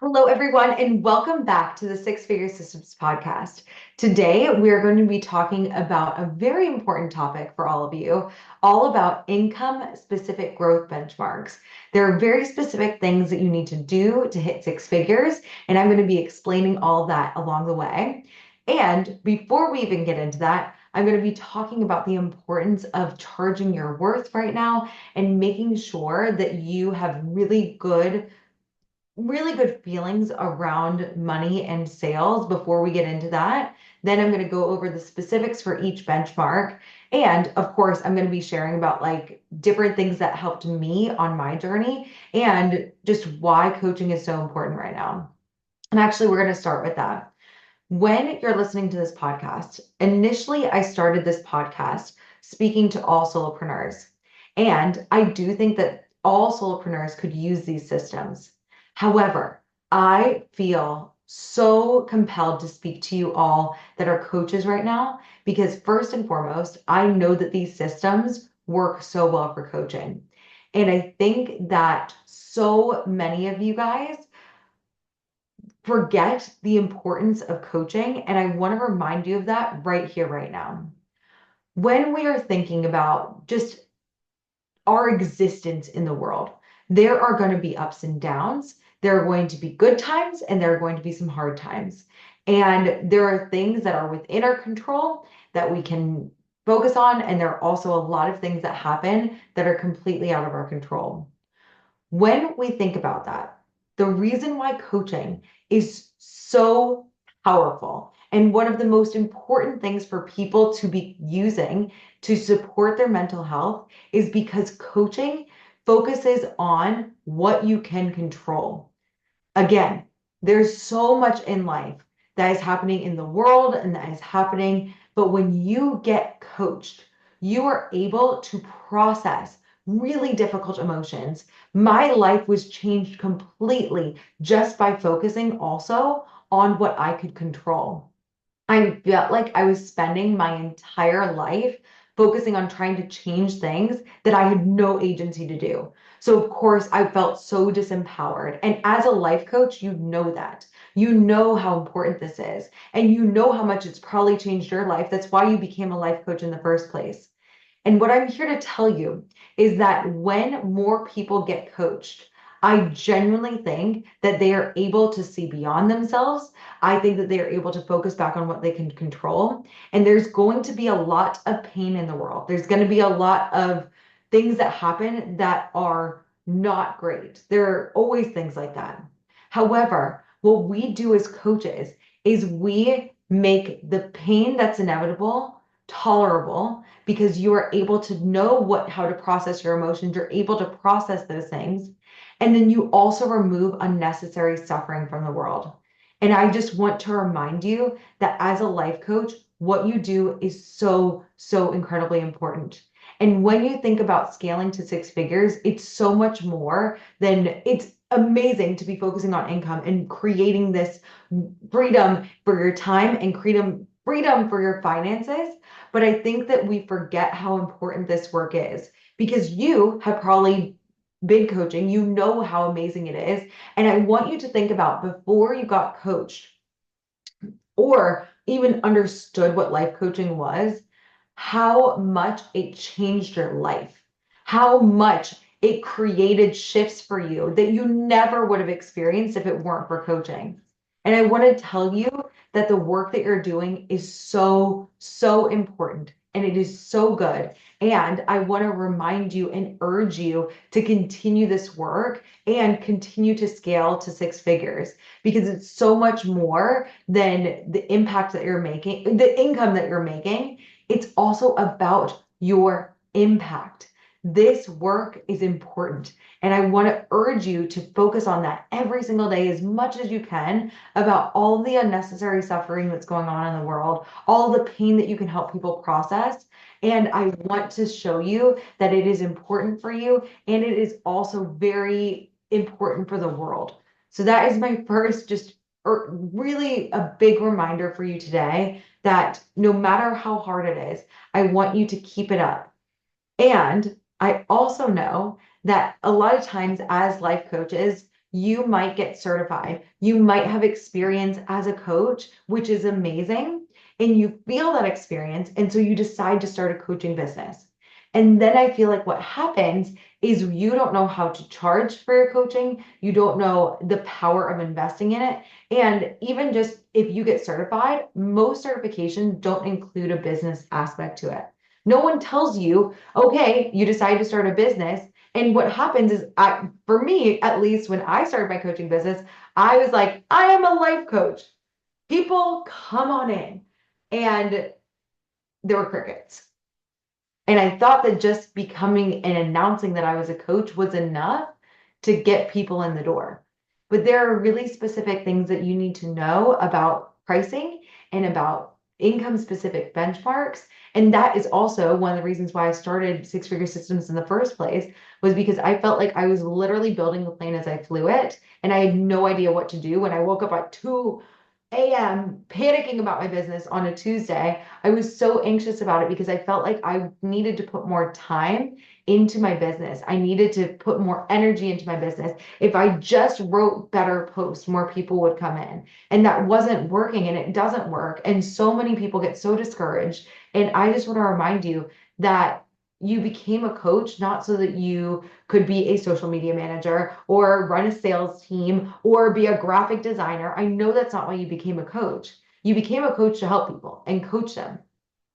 Hello, everyone, and welcome back to the Six Figure Systems podcast. Today, we are going to be talking about a very important topic for all of you, all about income-specific growth benchmarks. There are very specific things that you need to do to hit six figures, and I'm going to be explaining all of that along the way. And before we even get into that, I'm going to be talking about the importance of charging your worth right now and making sure that you have really good feelings around money and sales before we get into that. Then I'm going to go over the specifics for each benchmark. And of course, I'm going to be sharing about like different things that helped me on my journey and just why coaching is so important right now. And actually, we're going to start with that. When you're listening to this podcast, initially I started this podcast speaking to all solopreneurs. And I do think that all solopreneurs could use these systems. However, I feel so compelled to speak to you all that are coaches right now, because first and foremost, I know that these systems work so well for coaching. And I think that so many of you guys forget the importance of coaching. And I want to remind you of that right here, right now. When we are thinking about just our existence in the world, there are going to be ups and downs. There are going to be good times and there are going to be some hard times. And there are things that are within our control that we can focus on. And there are also a lot of things that happen that are completely out of our control. When we think about that, the reason why coaching is so powerful and one of the most important things for people to be using to support their mental health is because coaching focuses on what you can control. Again, there's so much in life that is happening in the world and that is happening, but when you get coached, you are able to process really difficult emotions. My life was changed completely just by focusing also on what I could control. I felt like I was spending my entire life focusing on trying to change things that I had no agency to do. So, of course, I felt so disempowered. And as a life coach, you know that. You know how important this is. And you know how much it's probably changed your life. That's why you became a life coach in the first place. And what I'm here to tell you is that when more people get coached, I genuinely think that they are able to see beyond themselves. I think that they are able to focus back on what they can control. And there's going to be a lot of pain in the world. There's going to be a lot of things that happen that are not great. There are always things like that. However, what we do as coaches is we make the pain that's inevitable tolerable because you are able to know how to process your emotions. You're able to process those things. And then you also remove unnecessary suffering from the world. And I just want to remind you that as a life coach, what you do is so, so incredibly important. And when you think about scaling to six figures, it's so much more than it's amazing to be focusing on income and creating this freedom for your time and freedom for your finances. But I think that we forget how important this work is because you have probably been coaching, you know how amazing it is. And I want you to think about before you got coached or even understood what life coaching was, how much it changed your life, how much it created shifts for you that you never would have experienced if it weren't for coaching. And I want to tell you that the work that you're doing is so, so important and it is so good. And I want to remind you and urge you to continue this work and continue to scale to six figures because it's so much more than the impact that you're making, the income that you're making. It's also about your impact. This work is important. And I want to urge you to focus on that every single day as much as you can about all the unnecessary suffering that's going on in the world, all the pain that you can help people process. And I want to show you that it is important for you and it is also very important for the world. So that is my first just really a big reminder for you today that no matter how hard it is, I want you to keep it up. And I also know that a lot of times as life coaches, you might get certified. You might have experience as a coach, which is amazing. And you feel that experience. And so you decide to start a coaching business. And then I feel like what happens is you don't know how to charge for your coaching. You don't know the power of investing in it. And even just if you get certified, most certifications don't include a business aspect to it. No one tells you, okay, you decide to start a business. And what happens is, for me, at least when I started my coaching business, I was like, I am a life coach. People come on in. And there were crickets. And I thought that just becoming and announcing that I was a coach was enough to get people in the door. But there are really specific things that you need to know about pricing and about income specific benchmarks. And that is also one of the reasons why I started Six Figure Systems in the first place, was because I felt like I was literally building the plane as I flew it. And I had no idea what to do when I woke up at 2 a.m. panicking about my business on a Tuesday. I was so anxious about it because I felt like I needed to put more time into my business. I needed to put more energy into my business. If I just wrote better posts, more people would come in. And that wasn't working, and it doesn't work. And so many people get so discouraged. And I just want to remind you that you became a coach not so that you could be a social media manager or run a sales team or be a graphic designer. I know that's not why you became a coach. You became a coach to help people and coach them.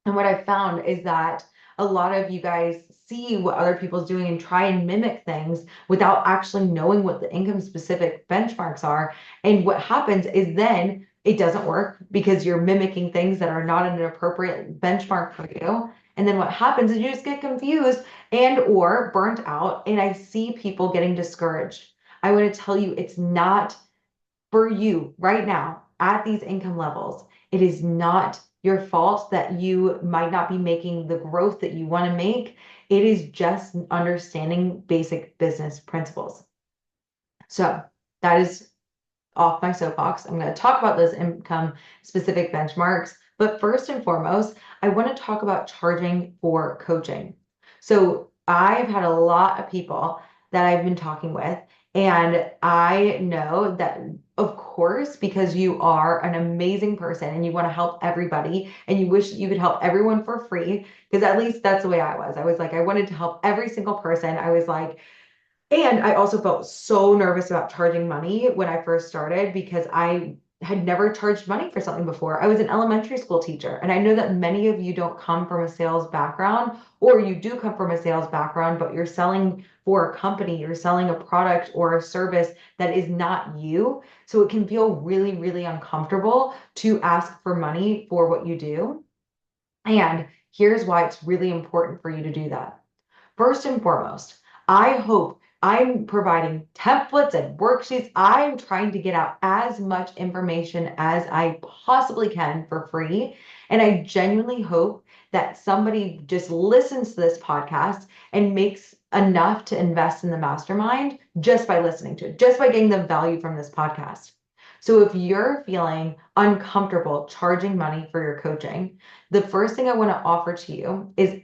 And what I found is that a lot of you guys see what other people's doing and try and mimic things without actually knowing what the income specific benchmarks are. And what happens is then it doesn't work because you're mimicking things that are not an appropriate benchmark for you. And then what happens is you just get confused and or burnt out. And I see people getting discouraged. I want to tell you, it's not for you right now at these income levels. It is not your fault that you might not be making the growth that you want to make. It is just understanding basic business principles. So that is off my soapbox. I'm going to talk about those income specific benchmarks. But first and foremost, I want to talk about charging for coaching. So I've had a lot of people that I've been talking with, and I know that, of course, because you are an amazing person and you want to help everybody and you wish you could help everyone for free, because at least that's the way I was. I was like, I wanted to help every single person. I was like, and I also felt so nervous about charging money when I first started because I had never charged money for something before. I was an elementary school teacher, and I know that many of you don't come from a sales background, or you do come from a sales background, but you're selling for a company, you're selling a product or a service that is not you. So it can feel really, really uncomfortable to ask for money for what you do. And here's why it's really important for you to do that. First and foremost, I hope I'm providing templates and worksheets. I'm trying to get out as much information as I possibly can for free. And I genuinely hope that somebody just listens to this podcast and makes enough to invest in the mastermind just by listening to it, just by getting the value from this podcast. So if you're feeling uncomfortable charging money for your coaching, the first thing I want to offer to you is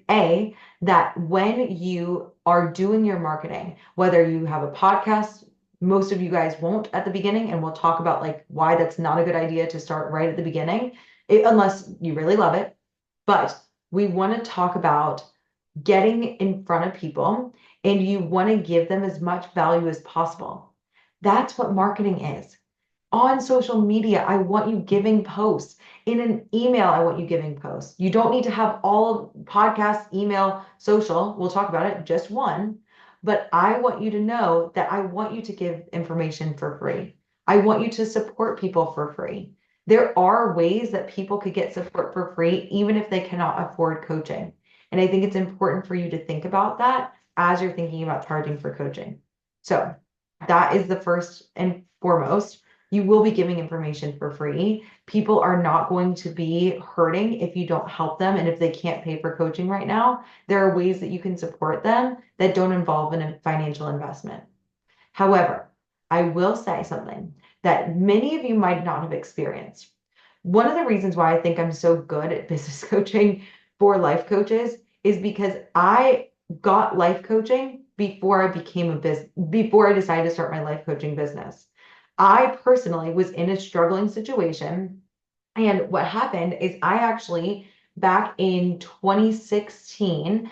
that when you are doing your marketing, whether you have a podcast, most of you guys won't at the beginning, and we'll talk about like why that's not a good idea to start right at the beginning, unless you really love it. But we want to talk about getting in front of people, and you want to give them as much value as possible. That's what marketing is. On social media, I want you giving posts. In an email, I want you giving posts. You don't need to have all podcast, email, social. We'll talk about it, just one. But I want you to know that I want you to give information for free. I want you to support people for free. There are ways that people could get support for free, even if they cannot afford coaching. And I think it's important for you to think about that as you're thinking about charging for coaching. So that is the first and foremost. You will be giving information for free. People are not going to be hurting if you don't help them. And if they can't pay for coaching right now, there are ways that you can support them that don't involve a financial investment. However, I will say something that many of you might not have experienced. One of the reasons why I think I'm so good at business coaching for life coaches is because I got life coaching before before I decided to start my life coaching business. I personally was in a struggling situation. And what happened is I actually back in 2016,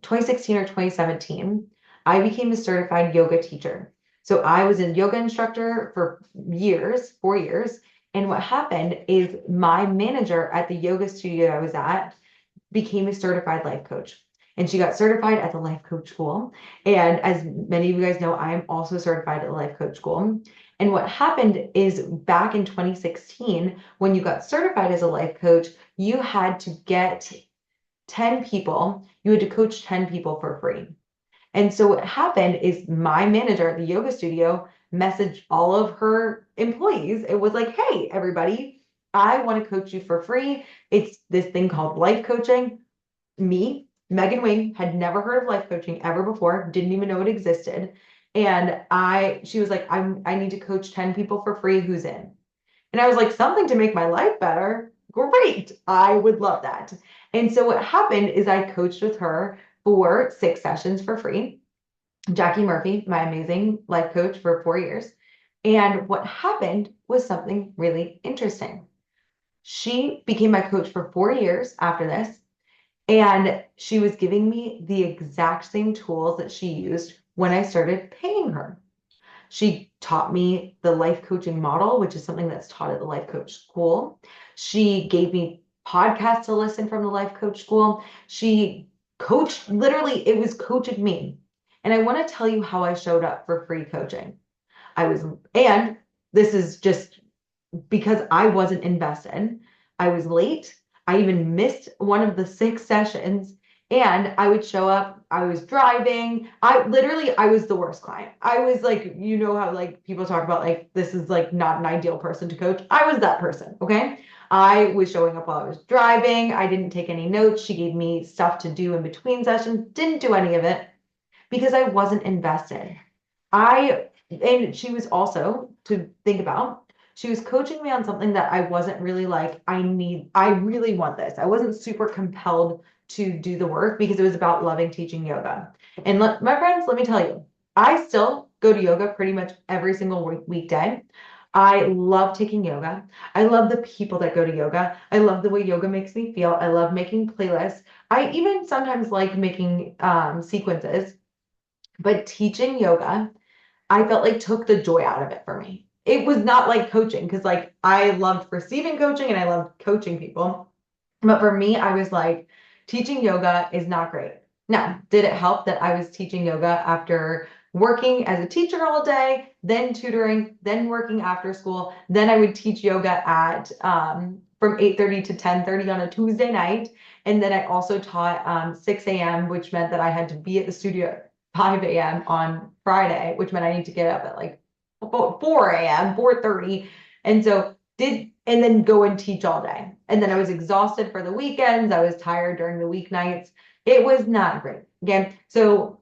2016 or 2017, I became a certified yoga teacher. So I was a yoga instructor for years, 4 years. And what happened is my manager at the yoga studio I was at became a certified life coach. And she got certified at the life coach school. And as many of you guys know, I am also certified at the life coach school. And what happened is back in 2016, when you got certified as a life coach, you had to get 10 people, you had to coach 10 people for free. And so what happened is my manager at the yoga studio messaged all of her employees. It was like, hey, everybody, I want to coach you for free. It's this thing called life coaching. Me, Megan Wing, had never heard of life coaching ever before, didn't even know it existed. And she was like, I need to coach 10 people for free. Who's in? And I was like, something to make my life better. Great. I would love that. And so what happened is I coached with her for 6 sessions for free. Jackie Murphy, my amazing life coach for 4 years. And what happened was something really interesting. She became my coach for 4 years after this. And she was giving me the exact same tools that she used when I started paying her. She taught me the life coaching model, which is something that's taught at the life coach school. She gave me podcasts to listen from the life coach school. She coached, literally, it was coaching me. And I want to tell you how I showed up for free coaching. And this is just because I wasn't invested. I was late. I even missed one of the 6 sessions, and I would show up. I was driving. I was the worst client. I was like, you know how like people talk about like this is like not an ideal person to coach. I was that person. Okay. I was showing up while I was driving. I didn't take any notes. She gave me stuff to do in between sessions. Didn't do any of it because I wasn't invested. And she was also, to think about, she was coaching me on something that I wasn't really like, I really want this. I wasn't super compelled to do the work because it was about loving teaching yoga. And my friends, let me tell you, I still go to yoga pretty much every single weekday. I love taking yoga. I love the people that go to yoga. I love the way yoga makes me feel. I love making playlists. I even sometimes like making sequences, but teaching yoga, I felt like took the joy out of it for me. It was not like coaching because like I loved receiving coaching and I loved coaching people. But for me, I was like, teaching yoga is not great. Now, did it help that I was teaching yoga after working as a teacher all day, then tutoring, then working after school? Then I would teach yoga at from 8:30 to 10:30 on a Tuesday night. And then I also taught 6 a.m., which meant that I had to be at the studio at 5 a.m. on Friday, which meant I need to get up at like 4 a.m., 4:30. And so and then go and teach all day. And then I was exhausted for the weekends. I was tired during the weeknights. It was not great. Okay. So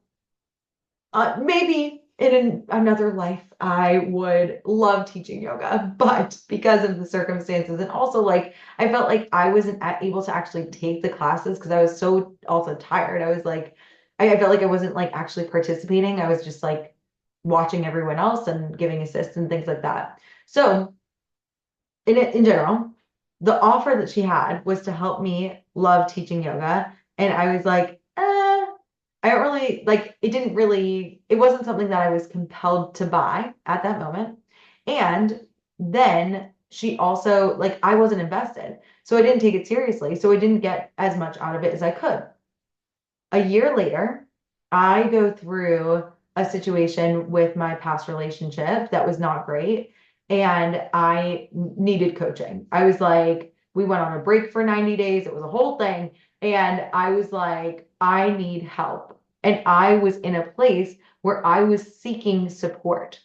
maybe in another life, I would love teaching yoga, but because of the circumstances, and also like I felt like I wasn't able to actually take the classes because I was so also tired. I was like, I felt like I wasn't like actually participating. I was just like watching everyone else and giving assists and things like that. So in general, the offer that she had was to help me love teaching yoga. And I was like, I don't really like it wasn't something that I was compelled to buy at that moment. And then she also, like, I wasn't invested. So I didn't take it seriously. So I didn't get as much out of it as I could. A year later, I go through a situation with my past relationship that was not great. And I needed coaching. I was like, we went on a break for 90 days. It was a whole thing. And I was like, I need help. And I was in a place where I was seeking support.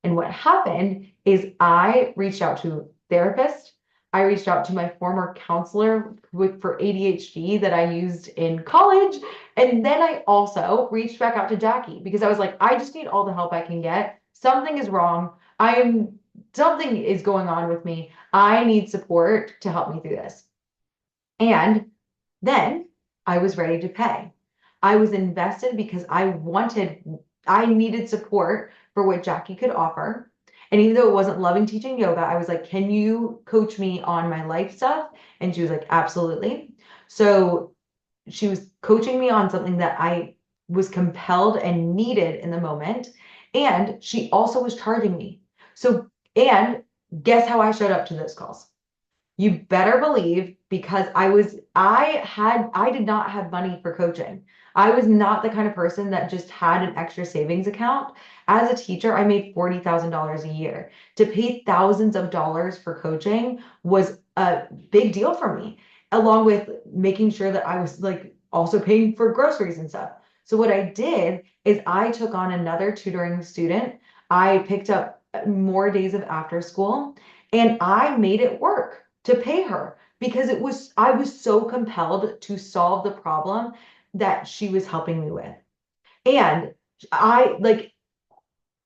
And what happened is I reached out to a therapist. I reached out to my former counselor for ADHD that I used in college. And then I also reached back out to Jackie because I was like, I just need all the help I can get. Something is wrong. Something is going on with me. I need support to help me through this. And then I was ready to pay. I was invested because I needed support for what Jackie could offer. And even though it wasn't loving teaching yoga, I was like, can you coach me on my life stuff? And she was like, absolutely. So she was coaching me on something that I was compelled and needed in the moment. And she also was charging me. So, and guess how I showed up to those calls? You better believe, because I did not have money for coaching. I was not the kind of person that just had an extra savings account. As a teacher, I made $40,000 a year. To pay thousands of dollars for coaching was a big deal for me, along with making sure that I was like also paying for groceries and stuff. So what I did is I took on another tutoring student. I picked up more days of after school and I made it work to pay her because I was so compelled to solve the problem that she was helping me with. And I like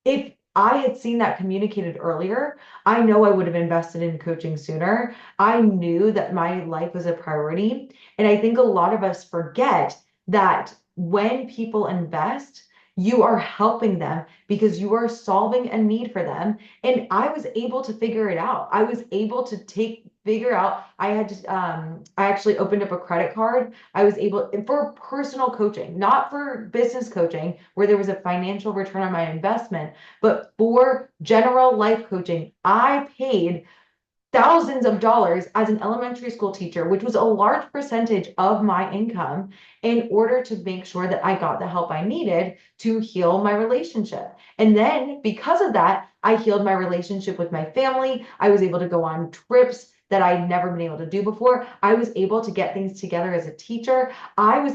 if I had seen that communicated earlier, I know I would have invested in coaching sooner. I knew that my life was a priority. And I think a lot of us forget that when people invest, you are helping them because you are solving a need for them. And I was able to figure it out. I was able to figure out, I actually opened up a credit card. I was able for personal coaching, not for business coaching, where there was a financial return on my investment, but for general life coaching. I paid thousands of dollars as an elementary school teacher, which was a large percentage of my income, in order to make sure that I got the help I needed to heal my relationship. And then because of that, I healed my relationship with my family. I was able to go on trips that I'd never been able to do before. I was able to get things together as a teacher. I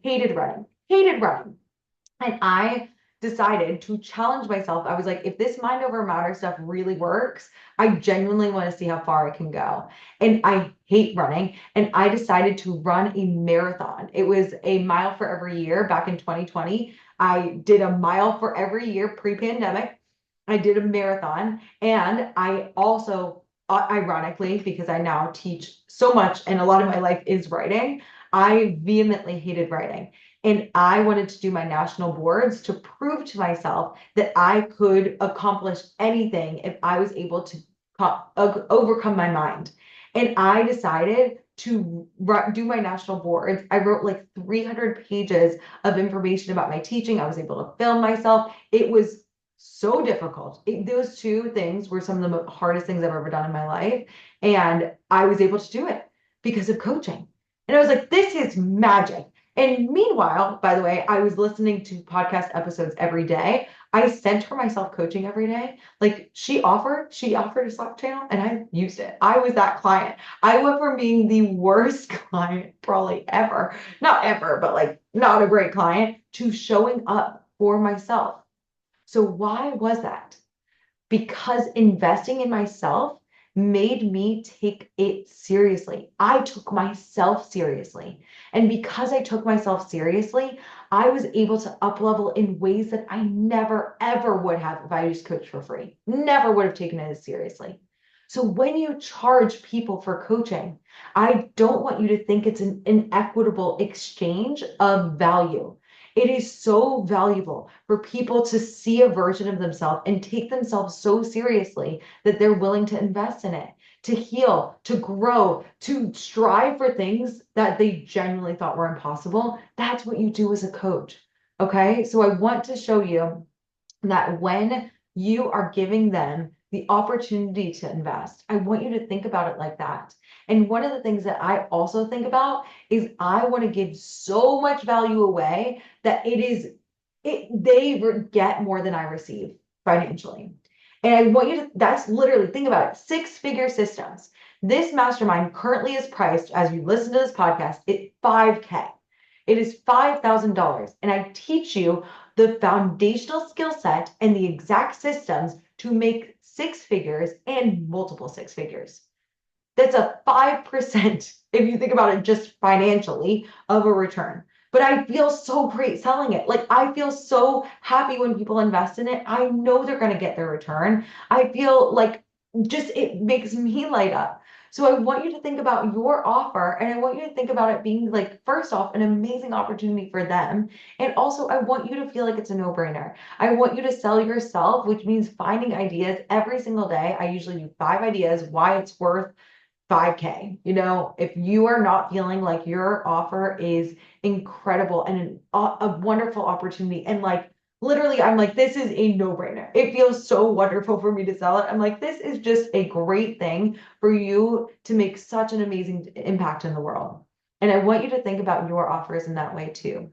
hated running. And I decided to challenge myself. I was like, if this mind over matter stuff really works, I genuinely want to see how far I can go. And I hate running. And I decided to run a marathon. It was a mile for every year back in 2020. I did a mile for every year pre-pandemic. I did a marathon. And I also, ironically, because I now teach so much and a lot of my life is writing, I vehemently hated writing. And I wanted to do my national boards to prove to myself that I could accomplish anything if I was able to overcome my mind. And I decided to do my national boards. I wrote like 300 pages of information about my teaching. I was able to film myself. It was so difficult. Those two things were some of the hardest things I've ever done in my life. And I was able to do it because of coaching. And I was like, this is magic. And meanwhile, by the way, I was listening to podcast episodes every day. I sent her myself coaching every day. Like she offered a Slack channel and I used it. I was that client. I went from being the worst client probably ever, not ever, but like not a great client, to showing up for myself. So why was that? Because investing in myself made me take it seriously. I took myself seriously. And because I took myself seriously, I was able to up level in ways that I never, ever would have if I just coached for free. Never would have taken it as seriously. So when you charge people for coaching, I don't want you to think it's an inequitable exchange of value. It is so valuable for people to see a version of themselves and take themselves so seriously that they're willing to invest in it, to heal, to grow, to strive for things that they genuinely thought were impossible. That's what you do as a coach. Okay. So I want to show you that when you are giving them the opportunity to invest, I want you to think about it like that. And one of the things that I also think about is I want to give so much value away that they get more than I receive financially. And I want you to, that's literally, think about it, six-figure systems. This mastermind currently is priced, as you listen to this podcast, at 5K. It is $5,000. And I teach you the foundational skill set and the exact systems to make six figures and multiple six figures. That's a 5%, if you think about it just financially, of a return. But I feel so great selling it. Like I feel so happy when people invest in it. I know they're going to get their return. I feel like just it makes me light up. So I want you to think about your offer, and I want you to think about it being like, first off, an amazing opportunity for them. And also, I want you to feel like it's a no-brainer. I want you to sell yourself, which means finding ideas every single day. I usually do 5 ideas why it's worth 5K. If you are not feeling like your offer is incredible and a wonderful opportunity, and like literally, I'm like, this is a no-brainer. It feels so wonderful for me to sell it. I'm like, this is just a great thing for you to make such an amazing impact in the world. And I want you to think about your offers in that way too.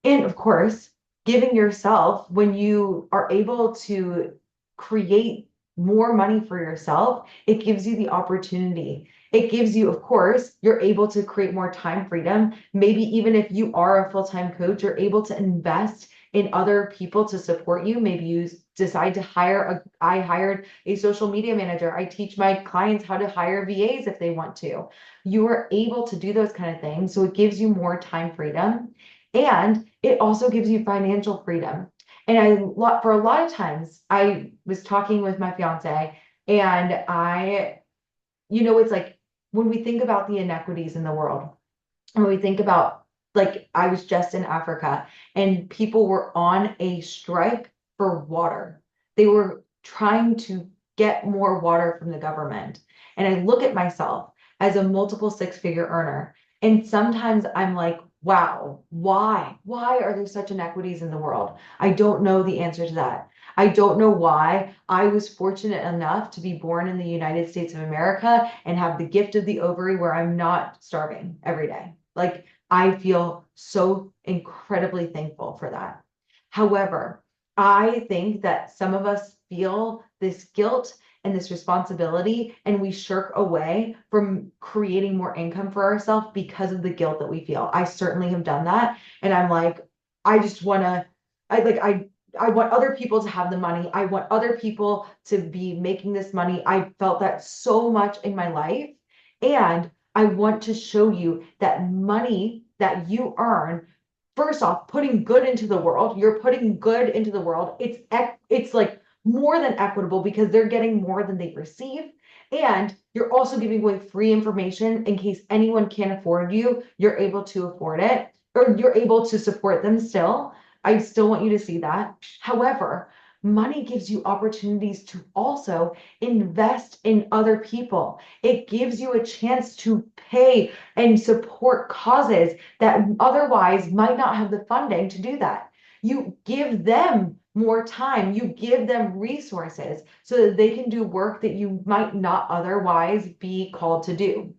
And of course, giving yourself, when you are able to create more money for yourself, it gives you the opportunity. It gives you, of course, you're able to create more time freedom. Maybe even if you are a full-time coach, you're able to invest in other people to support you. Maybe you decide to I hired a social media manager. I teach my clients how to hire VAs if they want to. You are able to do those kind of things. So it gives you more time freedom. And it also gives you financial freedom. And for a lot of times, I was talking with my fiance, and it's like when we think about the inequities in the world, and we think about, like, I was just in Africa and people were on a strike for water. They were trying to get more water from the government. And I look at myself as a multiple six-figure earner. And sometimes I'm like, wow, why? Why are there such inequities in the world? I don't know the answer to that. I don't know why I was fortunate enough to be born in the United States of America and have the gift of the ovary where I'm not starving every day. Like, I feel so incredibly thankful for that. However, I think that some of us feel this guilt and this responsibility, and we shirk away from creating more income for ourselves because of the guilt that we feel. I certainly have done that. And I'm like, I just want to, I want other people to have the money. I want other people to be making this money. I felt that so much in my life. And I want to show you that money that you earn, first off, putting good into the world, you're putting good into the world. It's like more than equitable because they're getting more than they receive. And you're also giving away free information in case anyone can't afford you, you're able to afford it, or you're able to support them still. I still want you to see that. However, money gives you opportunities to also invest in other people. It gives you a chance to pay and support causes that otherwise might not have the funding to do that. You give them more time, you give them resources so that they can do work that you might not otherwise be called to do.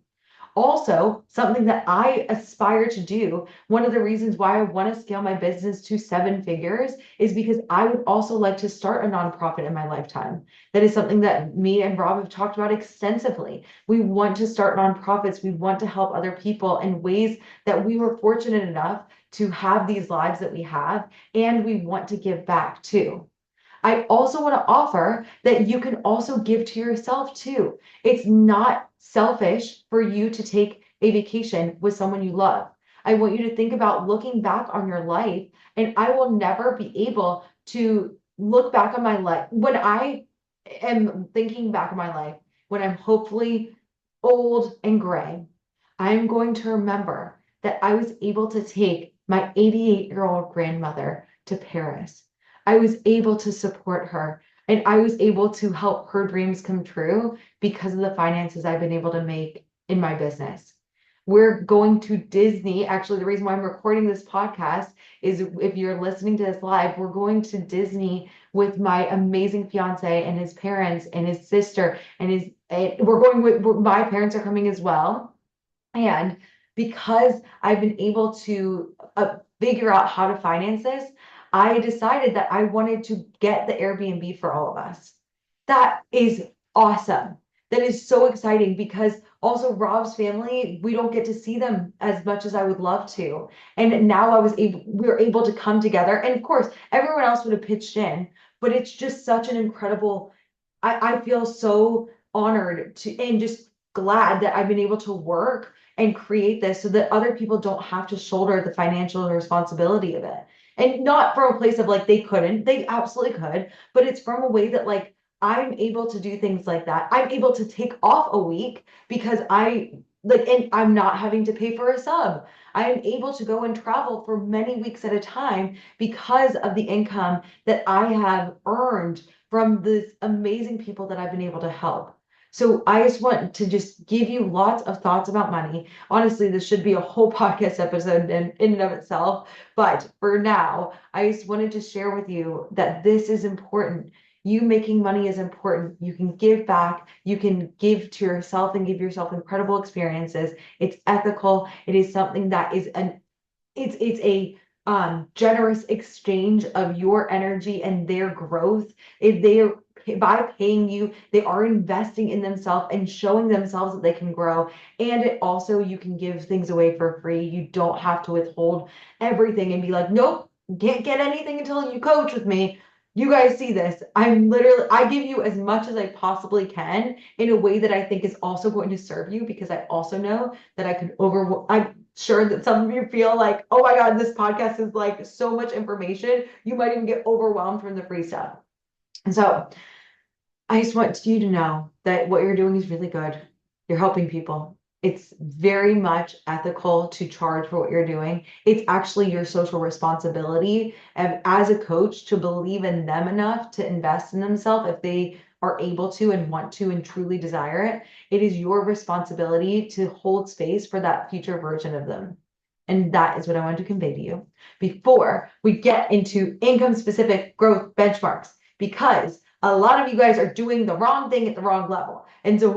Also, something that I aspire to do, one of the reasons why I want to scale my business to 7 figures is because I would also like to start a nonprofit in my lifetime. That is something that me and Rob have talked about extensively. We want to start nonprofits. We want to help other people in ways that we were fortunate enough to have these lives that we have, and we want to give back too. I also want to offer that you can also give to yourself too. It's not selfish for you to take a vacation with someone you love. I want you to think about looking back on your life, and I will never be able to look back on my life when I am thinking back on my life, when I'm hopefully old and gray. I'm going to remember that I was able to take my 88-year-old grandmother to Paris. I was able to support her, and I was able to help her dreams come true because of the finances I've been able to make in my business. We're going to Disney. Actually, the reason why I'm recording this podcast is if you're listening to this live, we're going to Disney with my amazing fiance and his parents and his sister we're going with, my parents are coming as well. And because I've been able to figure out how to finance this, I decided that I wanted to get the Airbnb for all of us. That is awesome. That is so exciting because also Rob's family, we don't get to see them as much as I would love to. And now we were able to come together. And of course, everyone else would have pitched in, but it's just such an incredible, I feel so honored to and just glad that I've been able to work and create this so that other people don't have to shoulder the financial responsibility of it. And not from a place of like they couldn't, they absolutely could, but it's from a way that like I'm able to do things like that. I'm able to take off a week because and I'm not having to pay for a sub. I am able to go and travel for many weeks at a time because of the income that I have earned from this amazing people that I've been able to help. So I just want to just give you lots of thoughts about money. Honestly, this should be a whole podcast episode in and of itself. But for now, I just wanted to share with you that this is important. You making money is important. You can give back. You can give to yourself and give yourself incredible experiences. It's ethical. It is something that is it's a generous exchange of your energy and their growth. If they are by paying you, they are investing in themselves and showing themselves that they can grow. And it also, you can give things away for free. You don't have to withhold everything and be like, nope, can't get anything until you coach with me. You guys see this. I give you as much as I possibly can in a way that I think is also going to serve you, because I also know that I'm sure that some of you feel like, oh my God, this podcast is like so much information. You might even get overwhelmed from the free stuff. And so I just want you to know that what you're doing is really good. You're helping people. It's very much ethical to charge for what you're doing. It's actually your social responsibility as a coach to believe in them enough to invest in themselves if they are able to and want to and truly desire it. It is your responsibility to hold space for that future version of them. And that is what I wanted to convey to you before we get into income specific growth benchmarks, because a lot of you guys are doing the wrong thing at the wrong level. And so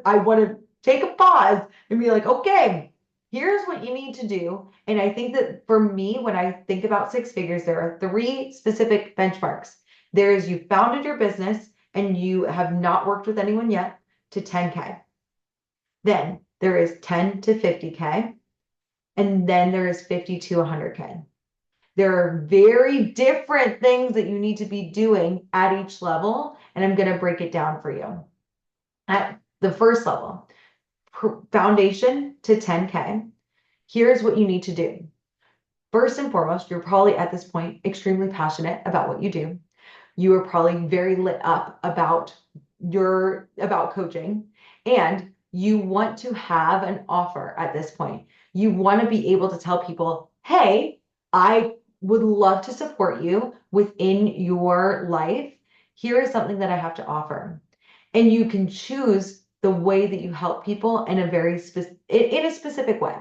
I want to take a pause and be like, okay, here's what you need to do. And I think that for me, when I think about six figures, there are three specific benchmarks. There's you founded your business and you have not worked with anyone yet, to 10K. Then there is 10 to 50K. And then there is 50 to 100K. There are very different things that you need to be doing at each level, and I'm going to break it down for you. At the first level, foundation to 10K, here's what you need to do. First and foremost, you're probably at this point extremely passionate about what you do. You are probably very lit up about coaching, and you want to have an offer at this point. You want to be able to tell people, hey, I would love to support you within your life. Here is something that I have to offer. And you can choose the way that you help people in a specific way.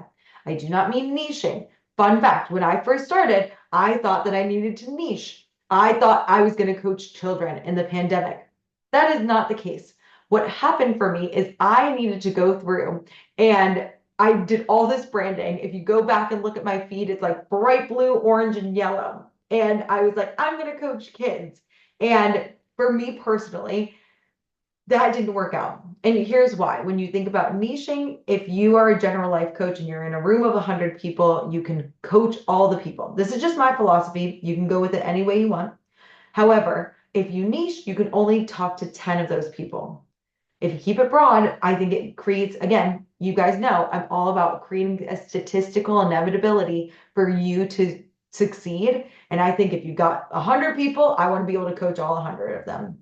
I do not mean niching. Fun fact, when I first started, I thought that I needed to niche. I thought I was going to coach children in the pandemic. That is not the case. What happened for me is I needed to go through, and I did all this branding. If you go back and look at my feed, it's like bright blue, orange, and yellow. And I was like, I'm going to coach kids. And for me personally, that didn't work out. And here's why. When you think about niching, if you are a general life coach and you're in a room of 100 people, you can coach all the people. This is just my philosophy. You can go with it any way you want. However, if you niche, you can only talk to 10 of those people. If you keep it broad, I think it creates, again, you guys know I'm all about creating a statistical inevitability for you to succeed. And I think if you got 100 people, I want to be able to coach all 100 of them.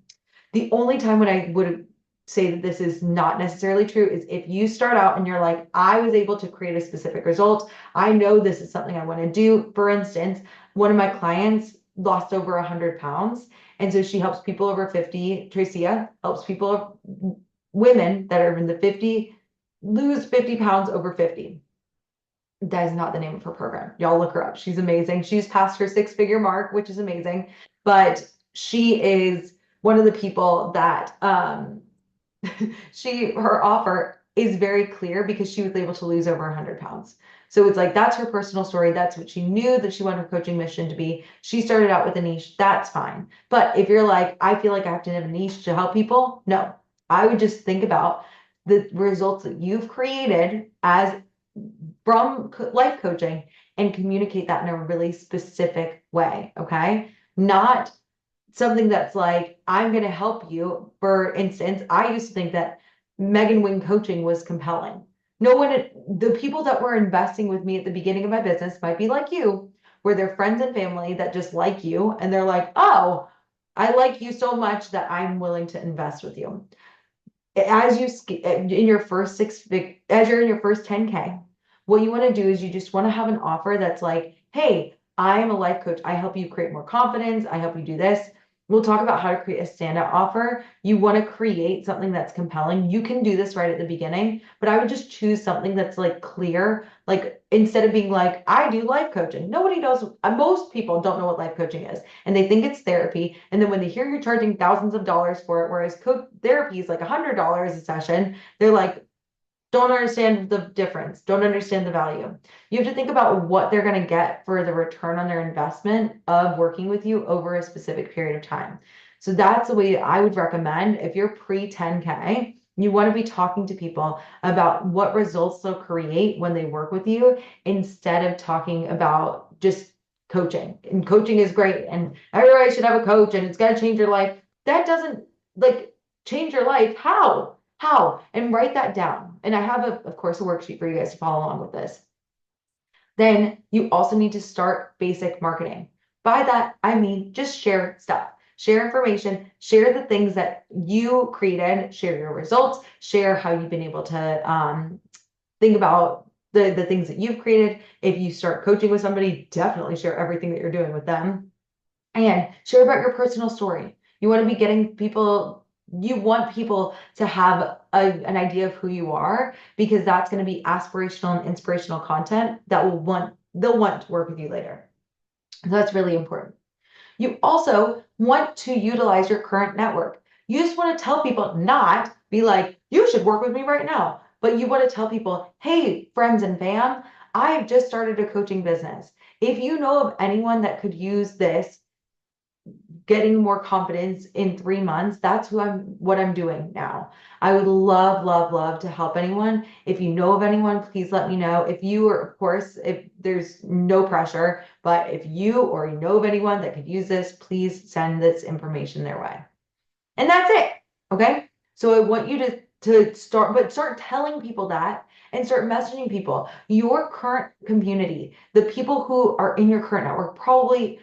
The only time when I would say that this is not necessarily true is if you start out and you're like, I was able to create a specific result. I know this is something I want to do. For instance, one of my clients lost over 100 pounds. And so she helps people over 50. Tricia helps people, women that are in the 50, lose 50 pounds over 50. That is not the name of her program. Y'all look her up. She's amazing. She's past her six-figure mark, which is amazing. But she is one of the people that her offer is very clear because she was able to lose over 100 pounds. So it's like, that's her personal story. That's what she knew that she wanted her coaching mission to be. She started out with a niche. That's fine. But if you're like, I feel like I have to have a niche to help people, no, I would just think about the results that you've created from life coaching and communicate that in a really specific way. Okay. Not something that's like, I'm going to help you. For instance, I used to think that Megan Wing coaching was compelling. The people that were investing with me at the beginning of my business might be like you, where they're friends and family that just like you. And they're like, oh, I like you so much that I'm willing to invest with you. As you in your first as you're in your first 10K, what you want to do is you just want to have an offer that's like, hey, I am a life coach. I help you create more confidence. I help you do this. We'll talk about how to create a standout offer. You want to create something that's compelling. You can do this right at the beginning, but I would just choose something that's like clear. Like instead of being like, I do life coaching. Nobody knows. Most people don't know what life coaching is, and they think it's therapy. And then when they hear you're charging thousands of dollars for it, whereas therapy is like $100 a session, they're like, don't understand the difference, don't understand the value. You have to think about what they're going to get for the return on their investment of working with you over a specific period of time. So that's the way I would recommend. If you're pre 10K, you want to be talking to people about what results they'll create when they work with you instead of talking about just coaching. And coaching is great and everybody should have a coach and it's going to change your life. That doesn't like change your life. How? And write that down. And I have, of course, a worksheet for you guys to follow along with this. Then you also need to start basic marketing. By that, I mean just share stuff, share information, share the things that you created, share your results, share how you've been able to think about the things that you've created. If you start coaching with somebody, definitely share everything that you're doing with them and share about your personal story. You want to be getting people, you want people to have an idea of who you are because that's going to be aspirational and inspirational content that they'll want to work with you later. So that's really important. You also want to utilize your current network. You just want to tell people, not be like, you should work with me right now. But you want to tell people, hey, friends and fam, I've just started a coaching business. If you know of anyone that could use this, getting more confidence in 3 months, that's what I'm doing now. I would love to help anyone. If you know of anyone, please let me know. If you are, of course, if there's no pressure, but if you or you know of anyone that could use this, please send this information their way. And that's it. Okay. So I want you to start telling people that and start messaging people. Your current community, the people who are in your current network, probably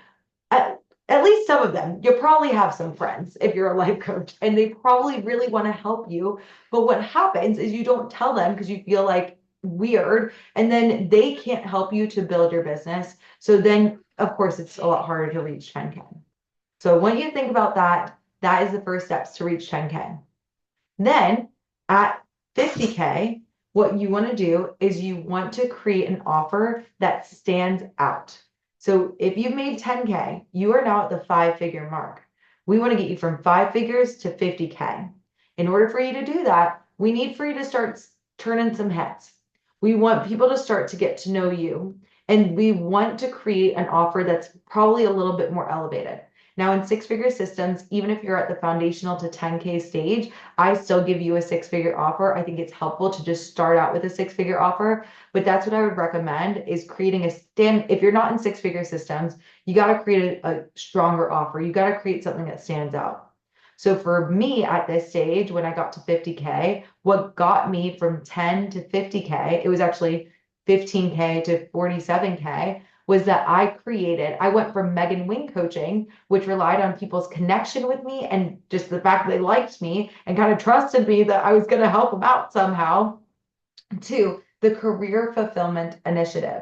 at least some of them, you probably have some friends if you're a life coach and they probably really want to help you. But what happens is you don't tell them because you feel like weird and then they can't help you to build your business. So then, of course, it's a lot harder to reach 10K. So when you think about that, that is the first steps to reach 10K. Then at 50K, what you want to do is you want to create an offer that stands out. So if you've made 10K, you are now at the 5-figure mark. We want to get you from 5 figures to 50K. In order for you to do that, we need for you to start turning some heads. We want people to start to get to know you, and we want to create an offer that's probably a little bit more elevated. Now in 6-figure systems, even if you're at the foundational to 10K stage, I still give you a 6-figure offer. I think it's helpful to just start out with a 6-figure offer, but that's what I would recommend is creating if you're not in 6-figure systems, you got to create a stronger offer. You got to create something that stands out. So for me at this stage, when I got to 50K, what got me from 10 to 50K, it was actually 15K to 47K, was that I went from Megan Wing coaching, which relied on people's connection with me and just the fact that they liked me and kind of trusted me that I was going to help them out somehow, to the Career Fulfillment Initiative.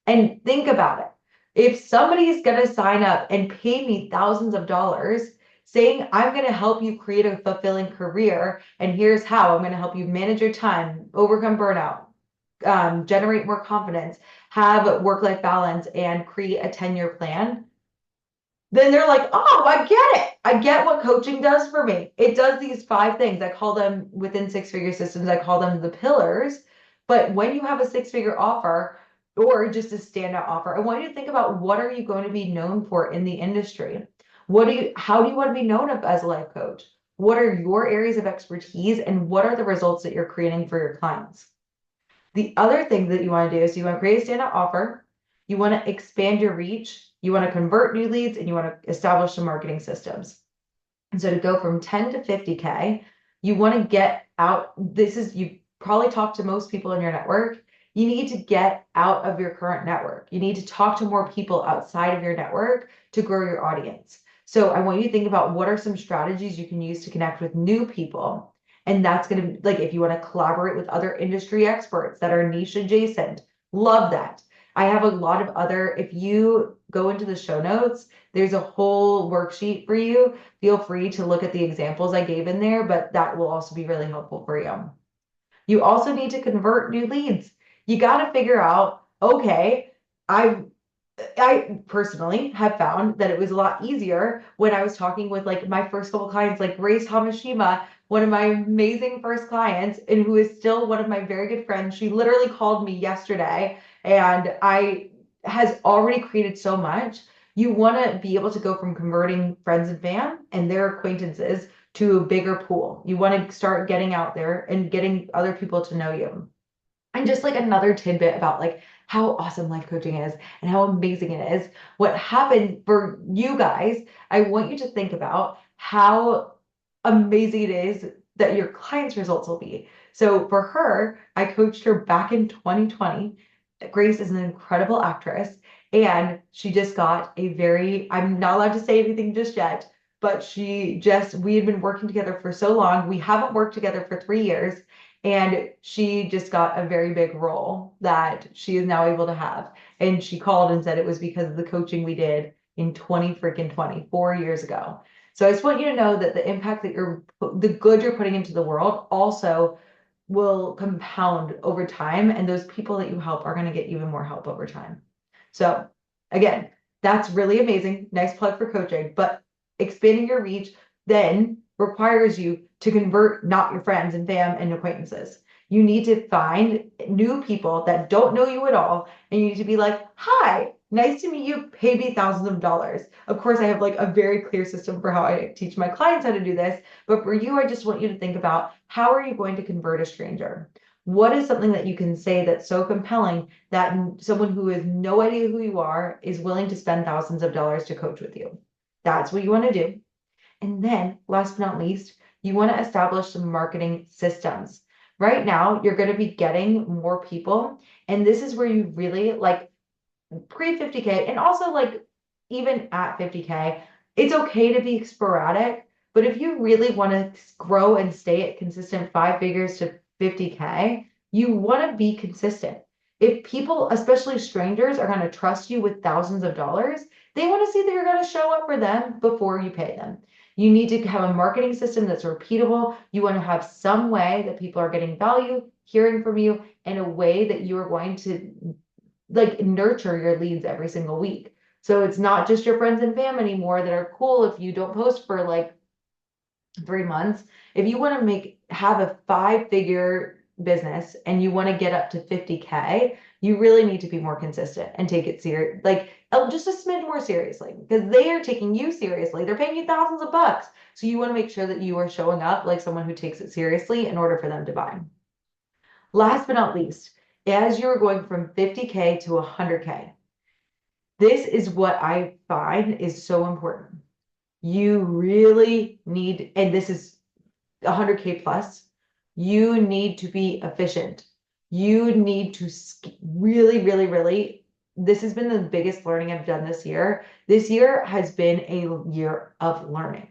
And think about it. If somebody's going to sign up and pay me thousands of dollars saying, I'm going to help you create a fulfilling career, and here's how I'm going to help you manage your time, overcome burnout, generate more confidence, have work-life balance, and create a 10-year plan, then they're like, oh, I get it. I get what coaching does for me. It does these 5 things. I call them within 6-figure systems, I call them the pillars. But when you have a 6-figure offer or just a standout offer, I want you to think about what are you going to be known for in the industry? How do you want to be known as a life coach? What are your areas of expertise and what are the results that you're creating for your clients? The other thing that you want to do is you want to create a standout offer, you want to expand your reach, you want to convert new leads, and you want to establish some marketing systems. And so to go from 10 to 50K, you want to get out. You probably talk to most people in your network. You need to get out of your current network. You need to talk to more people outside of your network to grow your audience. So I want you to think about what are some strategies you can use to connect with new people. And that's going to, like, if you want to collaborate with other industry experts that are niche adjacent, love that. I have a lot of other, if you go into the show notes, there's a whole worksheet for you. Feel free to look at the examples I gave in there, but that will also be really helpful for you. You also need to convert new leads. You got to figure out, okay, I I personally have found that it was a lot easier when I was talking with like my first couple clients, like Grace Hamashima, one of my amazing first clients, and who is still one of my very good friends. She literally called me yesterday and I has already created so much. You want to be able to go from converting friends and fam and their acquaintances to a bigger pool. You want to start getting out there and getting other people to know you. And just like another tidbit about like how awesome life coaching is and how amazing it is. What happened for you guys, I want you to think about how amazing it is that your clients' results will be. So for her, I coached her back in 2020. Grace is an incredible actress, and she just got a very, I'm not allowed to say anything just yet, but we had been working together for so long. We haven't worked together for 3 years, and she just got a very big role that she is now able to have. And she called and said it was because of the coaching we did in 20 freaking 4 years ago. So I just want you to know that the impact that the good you're putting into the world also will compound over time. And those people that you help are going to get even more help over time. So again, that's really amazing. Nice plug for coaching, but expanding your reach then requires you to convert not your friends and fam and acquaintances. You need to find new people that don't know you at all, and you need to be like, hi, nice to meet you, pay me thousands of dollars. Of course, I have like a very clear system for how I teach my clients how to do this, but for you, I just want you to think about how are you going to convert a stranger? What is something that you can say that's so compelling that someone who has no idea who you are is willing to spend thousands of dollars to coach with you? That's what you want to do. And then, last but not least, you want to establish some marketing systems. Right now, you're going to be getting more people. And this is where you really like pre 50K and also like even at 50K, it's okay to be sporadic. But if you really want to grow and stay at consistent 5 figures to 50K, you want to be consistent. If people, especially strangers, are going to trust you with thousands of dollars, they want to see that you're going to show up for them before you pay them. You need to have a marketing system that's repeatable. You want to have some way that people are getting value, hearing from you, in a way that you are going to like nurture your leads every single week. So it's not just your friends and fam anymore that are cool if you don't post for like 3 months. If you want to have a 5 figure business and you want to get up to 50K, you really need to be more consistent and take it serious, like just a smidge more seriously, because they are taking you seriously. They're paying you thousands of bucks. So you want to make sure that you are showing up like someone who takes it seriously in order for them to buy. Last but not least, as you're going from 50K to 100K, this is what I find is so important. You really need, and this is 100K plus, you need to be efficient. You need to really, really, really, this has been the biggest learning I've done this year. This year has been a year of learning.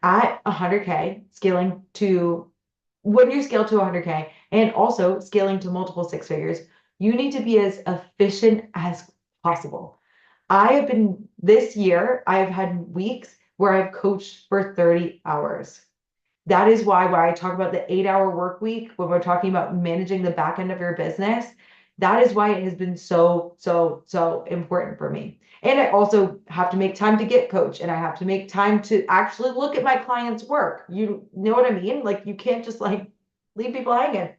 At 100K, scaling to, when you scale to 100K and also scaling to multiple 6 figures, you need to be as efficient as possible. This year, I have had weeks where I've coached for 30 hours. That is why when I talk about the 8-hour work week, when we're talking about managing the back end of your business, that is why it has been so, so, so important for me. And I also have to make time to get coach, and I have to make time to actually look at my clients' work. You know what I mean? Like you can't just like leave people hanging.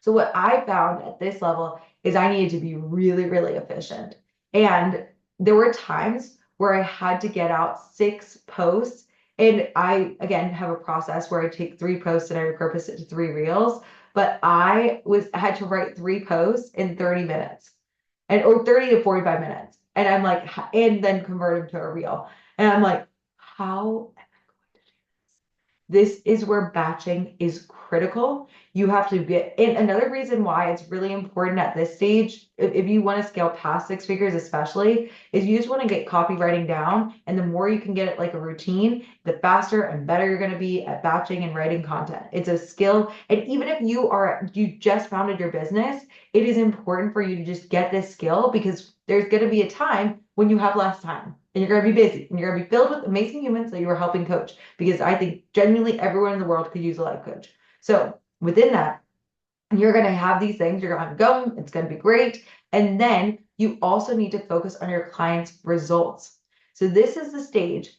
So what I found at this level is I needed to be really, really efficient. And there were times where I had to get out 6 posts. And I, again, have a process where I take 3 posts and I repurpose it to 3 reels. But I had to write 3 posts in 30 minutes or 30 to 45 minutes. And I'm like, and then convert them to a reel. And I'm like, how This is where batching is critical. You have to get, and another reason why it's really important at this stage, if you want to scale past six figures, especially, is you just want to get copywriting down. And the more you can get it like a routine, the faster and better you're going to be at batching and writing content. It's a skill. And even if you just founded your business, it is important for you to just get this skill because there's going to be a time when you have less time and you're going to be busy and you're going to be filled with amazing humans that you are helping coach, because I think genuinely everyone in the world could use a life coach. So within that, you're going to have these things, you're going to go, it's going to be great. And then you also need to focus on your clients' results. So this is the stage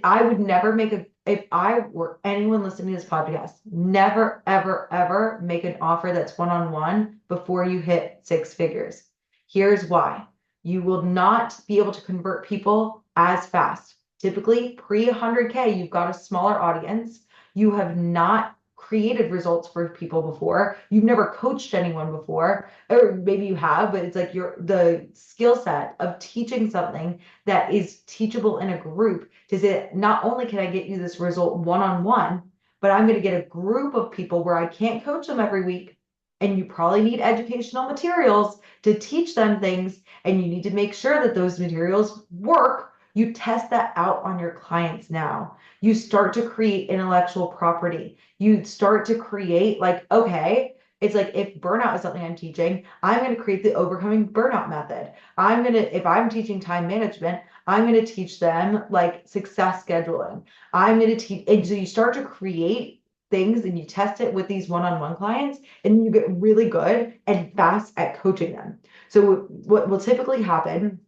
I would never make if I were anyone listening to this podcast, never, ever, ever make an offer that's one-on-one before you hit six figures. Here's why. You will not be able to convert people as fast. Typically, pre 100K, you've got a smaller audience. You have not created results for people before. You've never coached anyone before, or maybe you have, but it's like the skill set of teaching something that is teachable in a group to say, not only can I get you this result one-on-one, but I'm going to get a group of people where I can't coach them every week. And you probably need educational materials to teach them things, and you need to make sure that those materials work. You test that out on your clients now. You start to create intellectual property. You start to create like, okay, it's like if burnout is something I'm teaching, I'm going to create the overcoming burnout method. If I'm teaching time management, I'm going to teach them like success scheduling. I'm going to teach, and so you start to create things and you test it with these one-on-one clients, and you get really good and fast at coaching them. So what will typically happen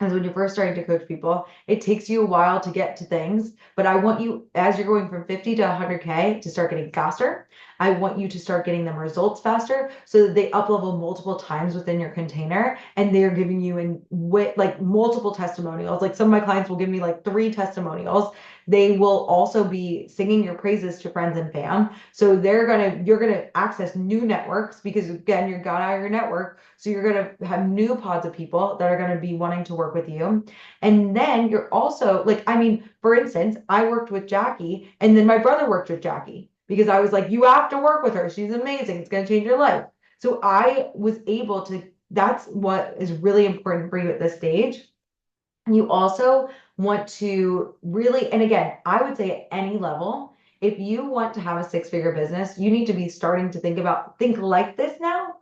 is when you're first starting to coach people, it takes you a while to get to things, but I want you, as you're going from 50 to 100K, to start getting faster. I want you to start getting them results faster so that they up level multiple times within your container, and they're giving you like multiple testimonials. Like some of my clients will give me like 3 testimonials. They will also be singing your praises to friends and fam. So you're gonna access new networks, because again, you're got out of your network. So you're gonna have new pods of people that are gonna be wanting to work with you. And then you're also like, I mean, for instance, I worked with Jackie, and then my brother worked with Jackie because I was like, you have to work with her. She's amazing. It's gonna change your life. So I was able to, that's what is really important for you at this stage. You also want to really, and again, I would say at any level, if you want to have a six-figure business, you need to be starting to think like this now.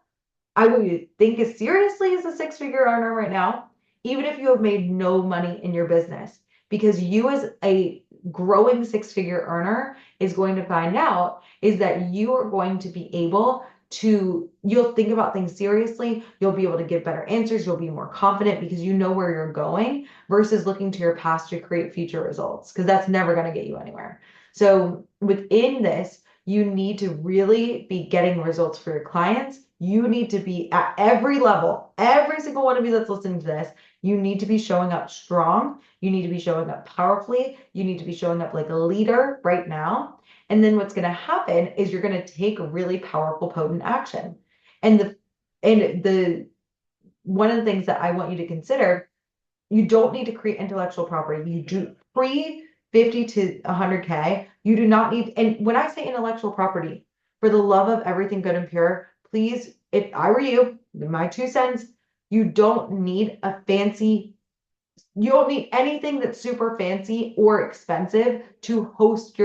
I would think as seriously as a six-figure earner right now, even if you have made no money in your business, because you as a growing six-figure earner is going to find out is that you are going to be able to, you'll think about things seriously, you'll be able to give better answers, you'll be more confident because you know where you're going versus looking to your past to create future results, because that's never going to get you anywhere. So within this, you need to really be getting results for your clients. You need to be at every level, every single one of you that's listening to this, you need to be showing up strong. You need to be showing up powerfully. You need to be showing up like a leader right now. And then what's going to happen is you're going to take really powerful, potent action. And the one of the things that I want you to consider, you don't need to create intellectual property. You do pre 50 to 100K. You do not need, and when I say intellectual property, for the love of everything good and pure, please, if I were you, my 2 cents, you don't need you don't need anything that's super fancy or expensive to host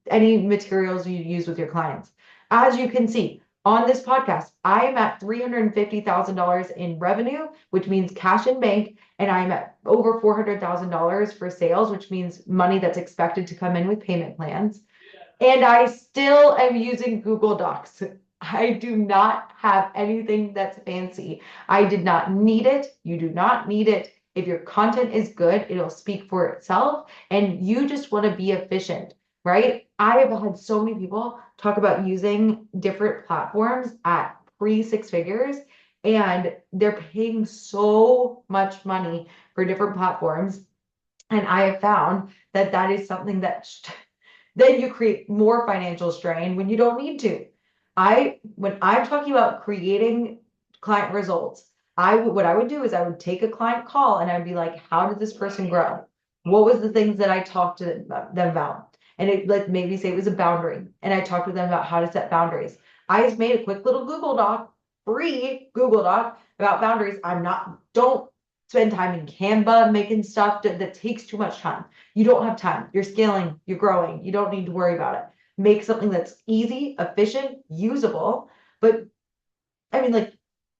any materials you use with your clients. As you can see on this podcast, I am at $350,000 in revenue, which means cash in bank, and I'm at over $400,000 for sales, which means money that's expected to come in with payment plans. And I still am using Google Docs. I do not have anything that's fancy. I did not need it. You do not need it. If your content is good, it'll speak for itself, and you just want to be efficient, right? I have had so many people talk about using different platforms at pre 6 figures, and they're paying so much money for different platforms. And I have found that that is something that then you create more financial strain when you don't need to. When I'm talking about creating client results, what I would do is I would take a client call and I'd be like, how did this person grow? What was the things that I talked to them about? and it like maybe say it was a boundary, and I talked with them about how to set boundaries. I just made a quick little Google Doc, free Google Doc about boundaries. Don't spend time in Canva making stuff that takes too much time. You don't have time. You're scaling, you're growing. You don't need to worry about it. Make something that's easy, efficient, usable, but I mean, like,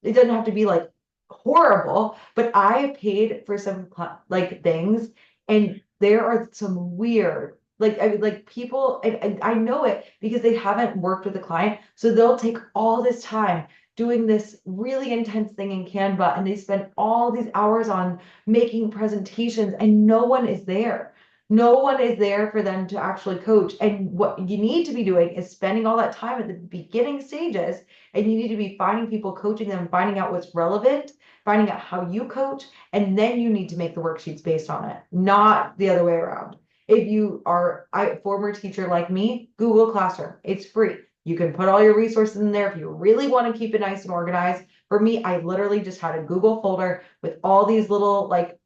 it doesn't have to be like horrible, but I paid for some like things, and there are some weird, like, I mean, like people, and I know it because they haven't worked with a client, so they'll take all this time doing this really intense thing in Canva, and they spend all these hours on making presentations, and no one is there. No one is there for them to actually coach. And what you need to be doing is spending all that time at the beginning stages, and you need to be finding people, coaching them, finding out what's relevant, finding out how you coach, and then you need to make the worksheets based on it, not the other way around. If you are a former teacher like me, Google Classroom, it's free. You can put all your resources in there if you really want to keep it nice and organized. For me, I literally just had a Google folder with all these little like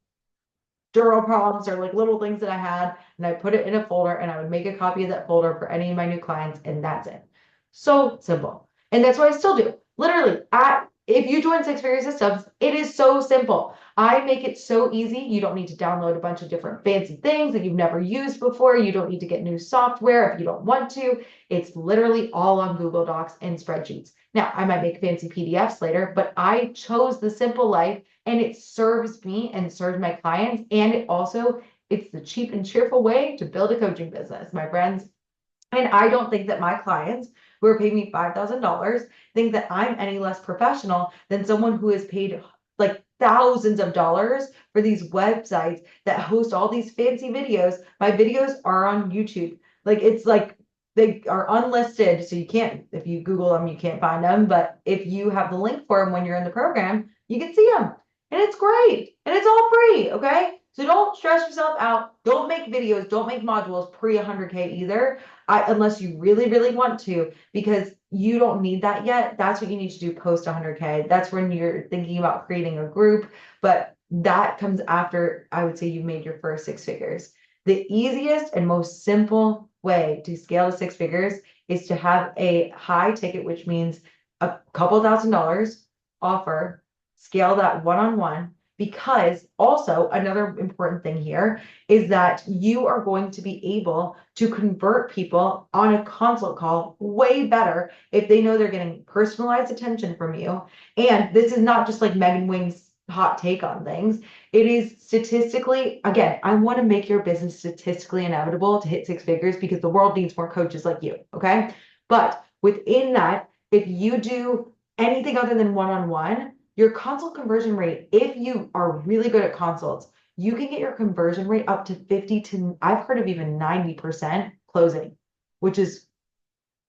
journal prompts or like little things that I had, and I put it in a folder, and I would make a copy of that folder for any of my new clients, and that's it. So simple. And that's what I still do. Literally, if you join Six Figure Systems, it is so simple. I make it so easy. You don't need to download a bunch of different fancy things that you've never used before. You don't need to get new software if you don't want to. It's literally all on Google Docs and spreadsheets. Now, I might make fancy PDFs later, but I chose the simple life, and it serves me and serves my clients. And it's the cheap and cheerful way to build a coaching business, my friends. And I don't think that my clients who are paying me $5,000 think that I'm any less professional than someone who has paid like thousands of dollars for these websites that host all these fancy videos. My videos are on YouTube. It's like they are unlisted, so you can't, if you Google them, you can't find them. But if you have the link for them when you're in the program, you can see them. And it's great. And it's all free, okay? So don't stress yourself out. Don't make videos, don't make modules pre 100K either, unless you really, really want to, because you don't need that yet. That's what you need to do post 100K. That's when you're thinking about creating a group, but that comes after, I would say, you made your first six figures. The easiest and most simple way to scale to six figures is to have a high ticket, which means a couple $1,000s offer, scale that one-on-one. Because also another important thing here is that you are going to be able to convert people on a consult call way better if they know they're getting personalized attention from you. And this is not just like Megan Wing's hot take on things. It is statistically, again, I want to make your business statistically inevitable to hit six figures because the world needs more coaches like you. Okay. But within that, if you do anything other than one-on-one, your consult conversion rate, if you are really good at consults, you can get your conversion rate up to 50 to, I've heard of even 90% closing, which is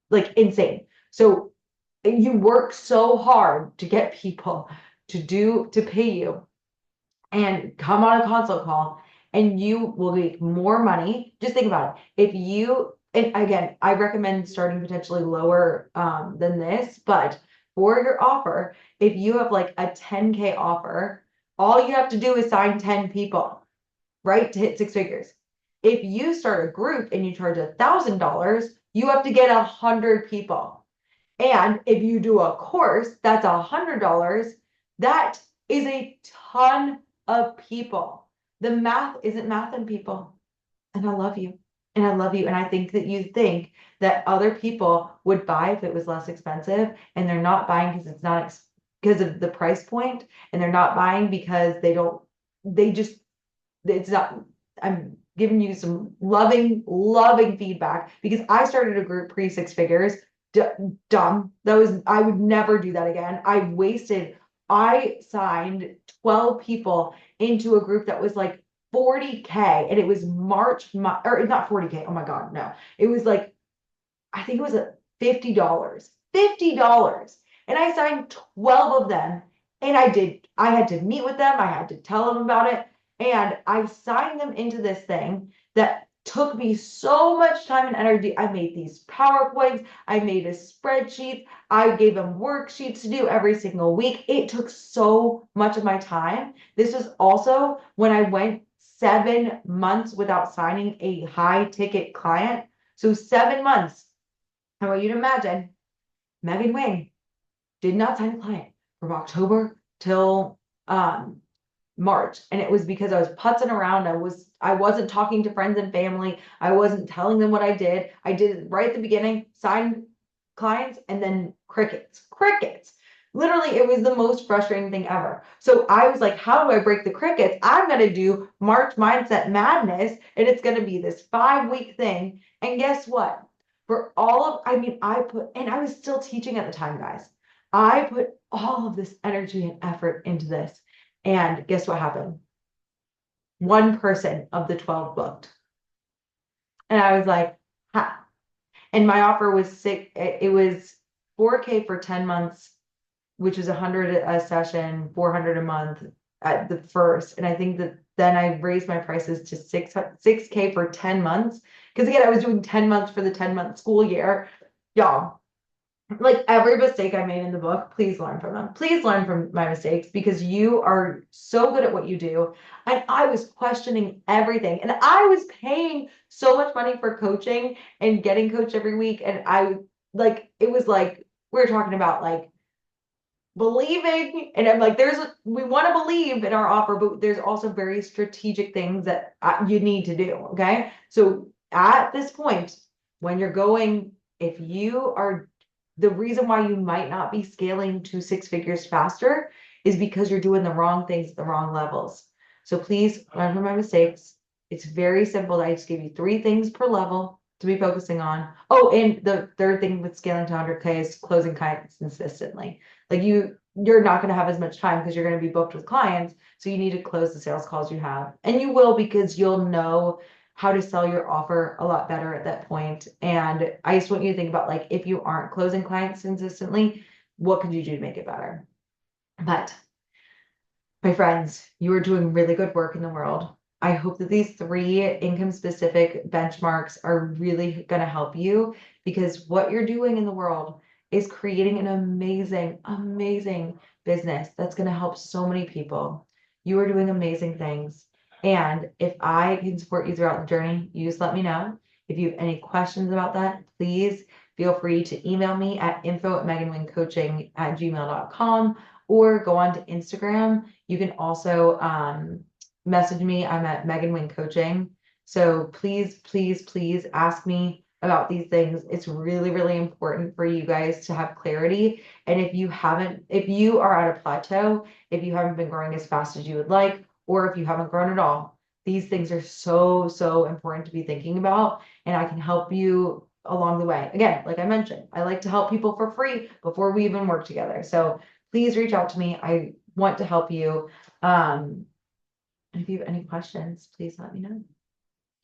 like insane. So you work so hard to get people to pay you and come on a consult call, and you will make more money. Just think about it. And again, I recommend starting potentially lower than this, but for your offer, if you have like a 10K offer, all you have to do is sign 10 people, right? To hit six figures. If you start a group and you charge $1,000, you have to get 100 people. And if you do a course, that's $100. That is a ton of people. The math isn't math in people. And I love you. And I love you. And I think that you think that other people would buy if it was less expensive, and they're not buying because it's not because of the price point, and they're not buying because it's not, I'm giving you some loving feedback, because I started a group pre six figures. Dumb. I would never do that again. I signed 12 people into a group that was like 40K, and it was or not 40K. Oh my God, no. It was like, I think it was $50. $50. And I signed 12 of them, and I had to meet with them. I had to tell them about it. And I signed them into this thing that took me so much time and energy. I made these PowerPoints, I made a spreadsheet, I gave them worksheets to do every single week. It took so much of my time. This was also when I went 7 months without signing a high ticket client. So 7 months. I want you to imagine Megan Wing did not sign a client from October till March. And it was because I was putzing around. I wasn't talking to friends and family. I wasn't telling them what I did. I did it right at the beginning, signed clients, and then crickets. Crickets. Literally, it was the most frustrating thing ever. So I was like, how do I break the crickets? I'm going to do March Mindset Madness, and it's going to be this 5-week thing. And guess what? For all of, I mean, and I was still teaching at the time, guys. I put all of this energy and effort into this. And guess what happened? One person of the 12 booked. And I was like, ha. And my offer was it was 4K for 10 months, which is 100 a session, 400 a month at the first. And I think that then I raised my prices to 6K for 10 months. Because again, I was doing 10 months for the 10-month school year. Y'all, like every mistake I made in the book, please learn from them. Please learn from my mistakes because you are so good at what you do. And I was questioning everything. And I was paying so much money for coaching and getting coached every week. And it was like, we were talking about like believing. And I'm like, we want to believe in our offer, but there's also very strategic things that you need to do. Okay. So at this point, when you're going, if you are the reason why you might not be scaling to 6 figures faster is because you're doing the wrong things at the wrong levels. So please learn from my mistakes. It's very simple. I just gave you 3 things per level to be focusing on. Oh, and the third thing with scaling to 100K is closing clients consistently. Like you're not going to have as much time because you're going to be booked with clients. So you need to close the sales calls you have. And you will because you'll know how to sell your offer a lot better at that point. And I just want you to think about like, if you aren't closing clients consistently, what could you do to make it better? But my friends, you are doing really good work in the world. I hope that these 3 income specific benchmarks are really going to help you because what you're doing in the world is creating an amazing, amazing business that's going to help so many people. You are doing amazing things. And if I can support you throughout the journey, you just let me know. If you have any questions about that, please feel free to email me at info@meganwingcoaching@gmail.com or go on to Instagram. You can also message me. I'm at Megan Wing Coaching. So please, please, please ask me about these things. It's really, really important for you guys to have clarity. And if you are at a plateau, if you haven't been growing as fast as you would like, or if you haven't grown at all, these things are so, so important to be thinking about. And I can help you along the way. Again, like I mentioned, I like to help people for free before we even work together. So please reach out to me. I want to help you. And if you have any questions, please let me know.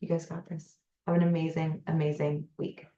You guys got this. Have an amazing, amazing week.